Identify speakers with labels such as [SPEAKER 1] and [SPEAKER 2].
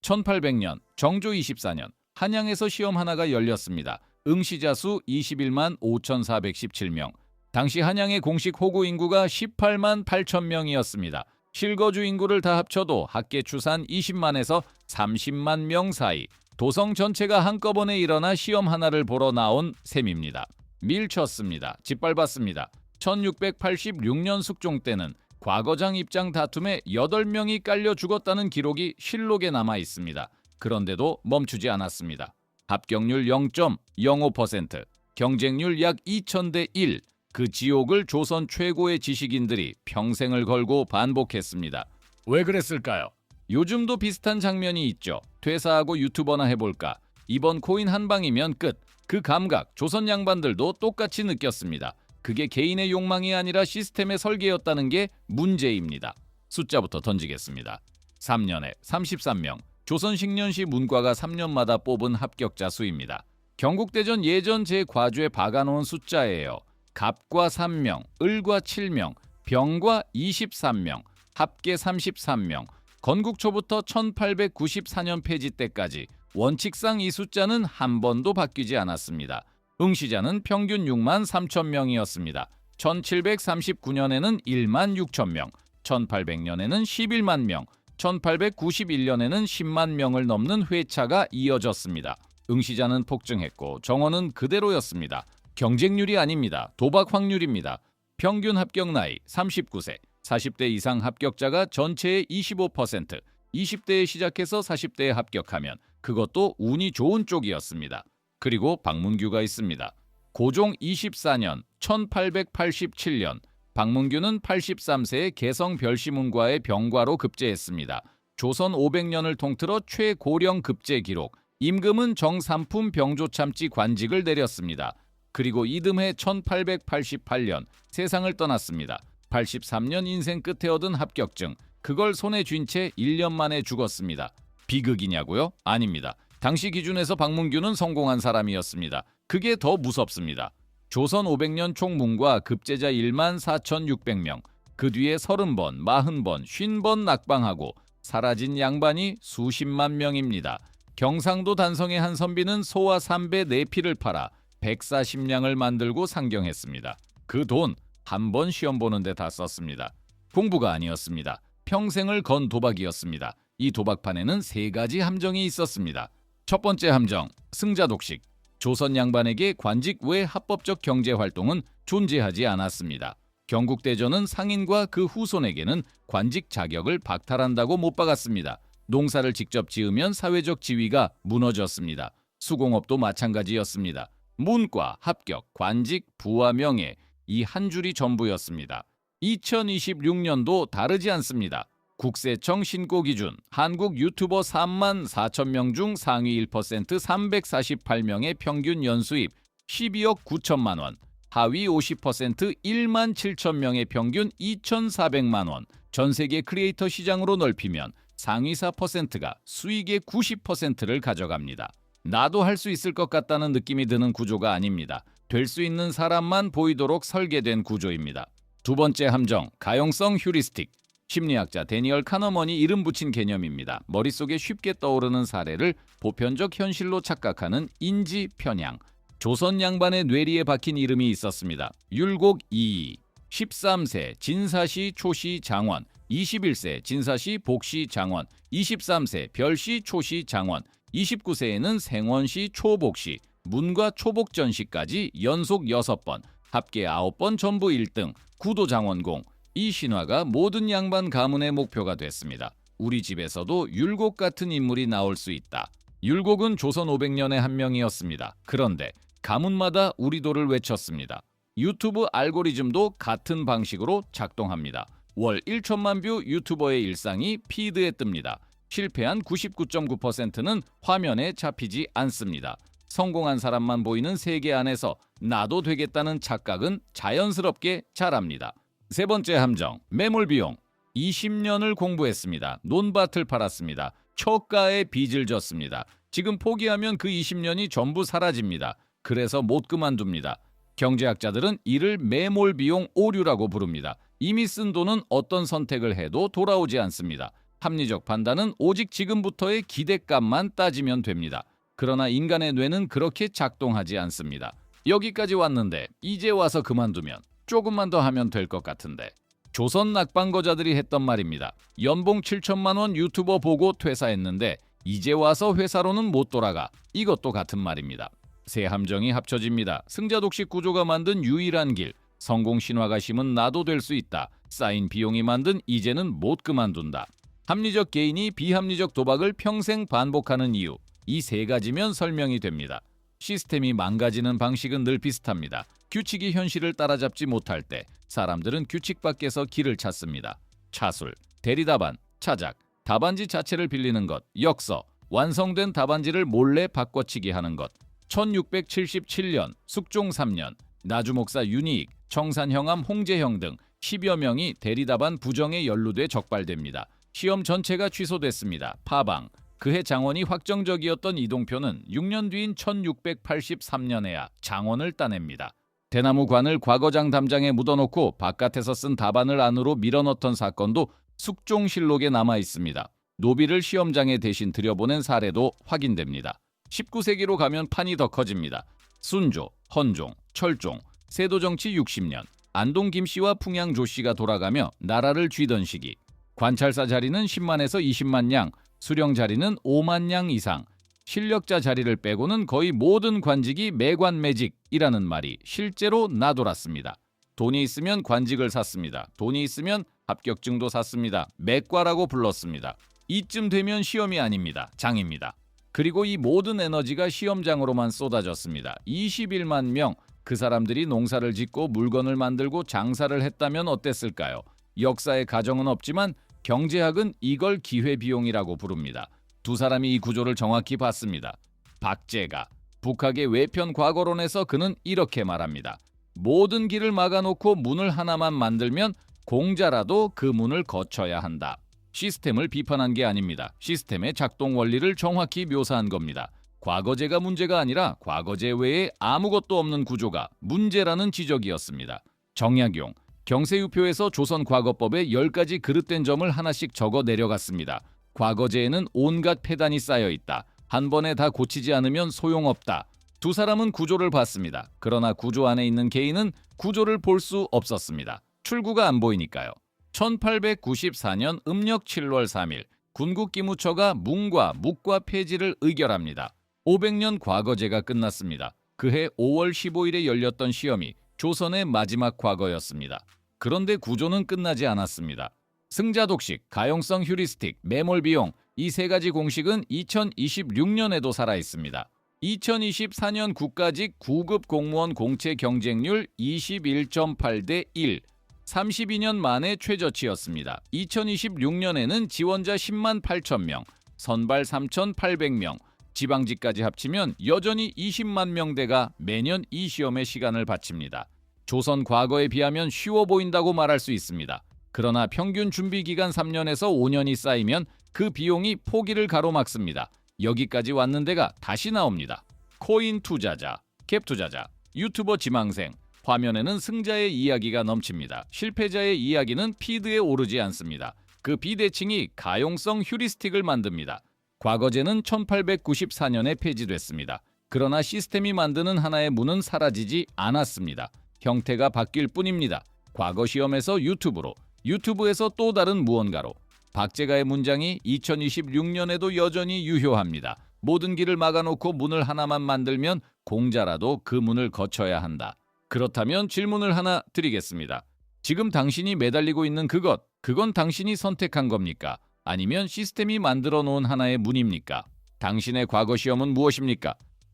[SPEAKER 1] 1800년, 정조 24년, 한양에서 시험 하나가 열렸습니다. 응시자 수 21만 5,417명. 당시 한양의 공식 호구 인구가 18만 8천 명이었습니다. 실거주 인구를 다 합쳐도 학계 추산 20만에서 30만 명 사이. 도성 전체가 한꺼번에 일어나 시험 하나를 보러 나온 셈입니다. 밀쳤습니다. 짓밟았습니다. 1686년 숙종 때는 과거장 입장 다툼에 8명이 깔려 죽었다는 기록이 실록에 남아 있습니다. 그런데도 멈추지 않았습니다. 합격률 0.05%, 경쟁률 약 2000대 1. 그 지옥을 조선 최고의 지식인들이 평생을 걸고 반복했습니다. 왜 그랬을까요? 요즘도 비슷한 장면이 있죠. 퇴사하고 유튜버나 해볼까? 이번 코인 한 방이면 끝. 그 감각 조선 양반들도 똑같이 느꼈습니다. 그게 개인의 욕망이 아니라 시스템의 설계였다는 게 문제입니다. 숫자부터 던지겠습니다. 3년에 33명. 조선식년시 문과가 3년마다 뽑은 합격자 수입니다. 경국대전 예전 제 과주에 박아놓은 숫자예요. 갑과 3명, 을과 7명, 병과 23명, 합계 33명. 건국초부터 1894년 폐지 때까지 원칙상 이 숫자는 한 번도 바뀌지 않았습니다. 응시자는 평균 6만 3천 명이었습니다. 1739년에는 1만 6천 명, 1800년에는 11만 명, 1891년에는 10만 명을 넘는 회차가 이어졌습니다. 응시자는 폭증했고 정원은 그대로였습니다. 경쟁률이 아닙니다. 도박 확률입니다. 평균 합격 나이 39세, 40대 이상 합격자가 전체의 25%, 20대에 시작해서 40대에 합격하면 그것도 운이 좋은 쪽이었습니다. 그리고 박문규가 있습니다. 고종 24년 1887년 박문규는 83세에 개성 별시문과의 병과로 급제했습니다. 조선 500년을 통틀어 최고령 급제 기록. 임금은 정삼품 병조참지 관직을 내렸습니다. 그리고 이듬해 1888년 세상을 떠났습니다. 83년 인생 끝에 얻은 합격증. 그걸 손에 쥔 채 1년 만에 죽었습니다. 비극이냐고요? 아닙니다. 당시 기준에서 박문규는 성공한 사람이었습니다. 그게 더 무섭습니다. 조선 500년 총문과 급제자 1만 4,600명. 그 뒤에 30번, 40번, 50번 낙방하고 사라진 양반이 수십만 명입니다. 경상도 단성의 한 선비는 소와 3배 4피를 팔아 140량을 만들고 상경했습니다. 그 돈 한 번 시험 보는데 다 썼습니다. 공부가 아니었습니다. 평생을 건 도박이었습니다. 이 도박판에는 3가지 함정이 있었습니다. 첫 번째 함정, 승자 독식. 조선 양반에게 관직 외 합법적 경제활동은 존재하지 않았습니다. 경국대전은 상인과 그 후손에게는 관직 자격을 박탈한다고 못 박았습니다. 농사를 직접 지으면 사회적 지위가 무너졌습니다. 수공업도 마찬가지였습니다. 문과, 합격, 관직, 부와 명예, 이 한 줄이 전부였습니다. 2026년도 다르지 않습니다. 국세청 신고 기준 한국 유튜버 3만 4천 명 중 상위 1% 348명의 평균 연수입 12억 9천만 원, 하위 50% 1만 7천 명의 평균 2,400만 원. 전 세계 크리에이터 시장으로 넓히면 상위 4%가 수익의 90%를 가져갑니다. 나도 할 수 있을 것 같다는 느낌이 드는 구조가 아닙니다. 될 수 있는 사람만 보이도록 설계된 구조입니다. 두 번째 함정, 가용성 휴리스틱. 심리학자 데니얼 카너먼이 이름 붙인 개념입니다. 머릿속에 쉽게 떠오르는 사례를 보편적 현실로 착각하는 인지 편향. 조선 양반의 뇌리에 박힌 이름이 있었습니다. 율곡 이이. 13세 진사시 초시 장원, 21세 진사시 복시 장원, 23세 별시 초시 장원, 29세에는 생원시 초복시, 문과 초복전시까지 연속 6번, 합계 9번 전부 1등, 구도장원공. 이 신화가 모든 양반 가문의 목표가 됐습니다. 우리 집에서도 율곡 같은 인물이 나올 수 있다. 율곡은 조선 500년의 한 명이었습니다. 그런데 가문마다 우리도를 외쳤습니다. 유튜브 알고리즘도 같은 방식으로 작동합니다. 월 1천만 뷰 유튜버의 일상이 피드에 뜹니다. 실패한 99.9%는 화면에 잡히지 않습니다. 성공한 사람만 보이는 세계 안에서 나도 되겠다는 착각은 자연스럽게 자랍니다. 세 번째 함정, 매몰 비용. 20년을 공부했습니다. 논밭을 팔았습니다. 초가에 빚을 졌습니다. 지금 포기하면 그 20년이 전부 사라집니다. 그래서 못 그만둡니다. 경제학자들은 이를 매몰 비용 오류라고 부릅니다. 이미 쓴 돈은 어떤 선택을 해도 돌아오지 않습니다. 합리적 판단은 오직 지금부터의 기대값만 따지면 됩니다. 그러나 인간의 뇌는 그렇게 작동하지 않습니다. 여기까지 왔는데 이제 와서 그만두면 조금만 더 하면 될 것 같은데. 조선 낙방거자들이 했던 말입니다. 연봉 7천만 원 유튜버 보고 퇴사했는데 이제 와서 회사로는 못 돌아가. 이것도 같은 말입니다. 세 함정이 합쳐집니다. 승자독식 구조가 만든 유일한 길. 성공 신화가 심은 나도 될 수 있다. 쌓인 비용이 만든 이제는 못 그만둔다. 합리적 개인이 비합리적 도박을 평생 반복하는 이유. 이 세 가지면 설명이 됩니다. 시스템이 망가지는 방식은 늘 비슷합니다. 규칙이 현실을 따라잡지 못할 때 사람들은 규칙 밖에서 길을 찾습니다. 차술, 대리답안, 차작, 답안지 자체를 빌리는 것, 역서, 완성된 답안지를 몰래 바꿔치기 하는 것. 1677년, 숙종 3년, 나주목사 윤이익, 청산형암 홍재형 등 10여 명이 대리답안 부정에 연루돼 적발됩니다. 시험 전체가 취소됐습니다. 파방. 그해 장원이 확정적이었던 이동표는 6년 뒤인 1683년에야 장원을 따냅니다. 대나무 관을 과거장 담장에 묻어놓고 바깥에서 쓴 답안을 안으로 밀어넣던 사건도 숙종실록에 남아 있습니다. 노비를 시험장에 대신 들여보낸 사례도 확인됩니다. 19세기로 가면 판이 더 커집니다. 순조, 헌종, 철종, 세도정치 60년, 안동 김씨와 풍양 조씨가 돌아가며 나라를 쥐던 시기. 관찰사 자리는 10만에서 20만 냥, 수령 자리는 5만 냥 이상, 실력자 자리를 빼고는 거의 모든 관직이 매관매직이라는 말이 실제로 나돌았습니다. 돈이 있으면 관직을 샀습니다. 돈이 있으면 합격증도 샀습니다. 매과라고 불렀습니다. 이쯤 되면 시험이 아닙니다. 장입니다. 그리고 이 모든 에너지가 시험장으로만 쏟아졌습니다. 21만 명, 그 사람들이 농사를 짓고 물건을 만들고 장사를 했다면 어땠을까요? 역사의 가정은 없지만 경제학은 이걸 기회비용이라고 부릅니다. 두 사람이 이 구조를 정확히 봤습니다. 박제가 북학의 외편 과거론에서 그는 이렇게 말합니다. 모든 길을 막아놓고 문을 하나만 만들면 공자라도 그 문을 거쳐야 한다. 시스템을 비판한 게 아닙니다. 시스템의 작동 원리를 정확히 묘사한 겁니다. 과거제가 문제가 아니라 과거제 외에 아무것도 없는 구조가 문제라는 지적이었습니다. 정약용, 경세유표에서 조선 과거법의 10가지 그릇된 점을 하나씩 적어 내려갔습니다. 과거제에는 온갖 폐단이 쌓여 있다. 한 번에 다 고치지 않으면 소용없다. 두 사람은 구조를 봤습니다. 그러나 구조 안에 있는 개인은 구조를 볼 수 없었습니다. 출구가 안 보이니까요. 1894년 음력 7월 3일 군국기무처가 뭉과 묵과 폐지를 의결합니다. 500년 과거제가 끝났습니다. 그해 5월 15일에 열렸던 시험이 조선의 마지막 과거였습니다. 그런데 구조는 끝나지 않았습니다. 승자독식, 가용성 휴리스틱, 매몰 비용 이 세 가지 공식은 2026년에도 살아있습니다. 2024년 국가직 9급 공무원 공채 경쟁률 21.8대 1, 32년 만에 최저치였습니다. 2026년에는 지원자 10만 8천 명, 선발 3,800명, 지방직까지 합치면 여전히 20만 명대가 매년 이 시험에 시간을 바칩니다. 조선 과거에 비하면 쉬워 보인다고 말할 수 있습니다. 그러나 평균 준비기간 3년에서 5년이 쌓이면 그 비용이 포기를 가로막습니다. 여기까지 왔는 데가 다시 나옵니다. 코인 투자자, 갭 투자자, 유튜버 지망생, 화면에는 승자의 이야기가 넘칩니다. 실패자의 이야기는 피드에 오르지 않습니다. 그 비대칭이 가용성 휴리스틱을 만듭니다. 과거제는 1894년에 폐지됐습니다. 그러나 시스템이 만드는 하나의 문은 사라지지 않았습니다. 형태가 바뀔 뿐입니다. 과거 시험에서 유튜브로, 유튜브에서 또 다른 무언가로. 박제가의 문장이 2026년에도 여전히 유효합니다. 모든 길을 막아놓고 문을 하나만 만들면 공자라도 그 문을 거쳐야 한다. 그렇다면 질문을 하나 드리겠습니다. 지금 당신이 매달리고 있는 그건 당신이 선택한 겁니까? 아니면 시스템이 만들어 놓은 하나의 문입니까? 당신의 과거 시험은 무엇입니까?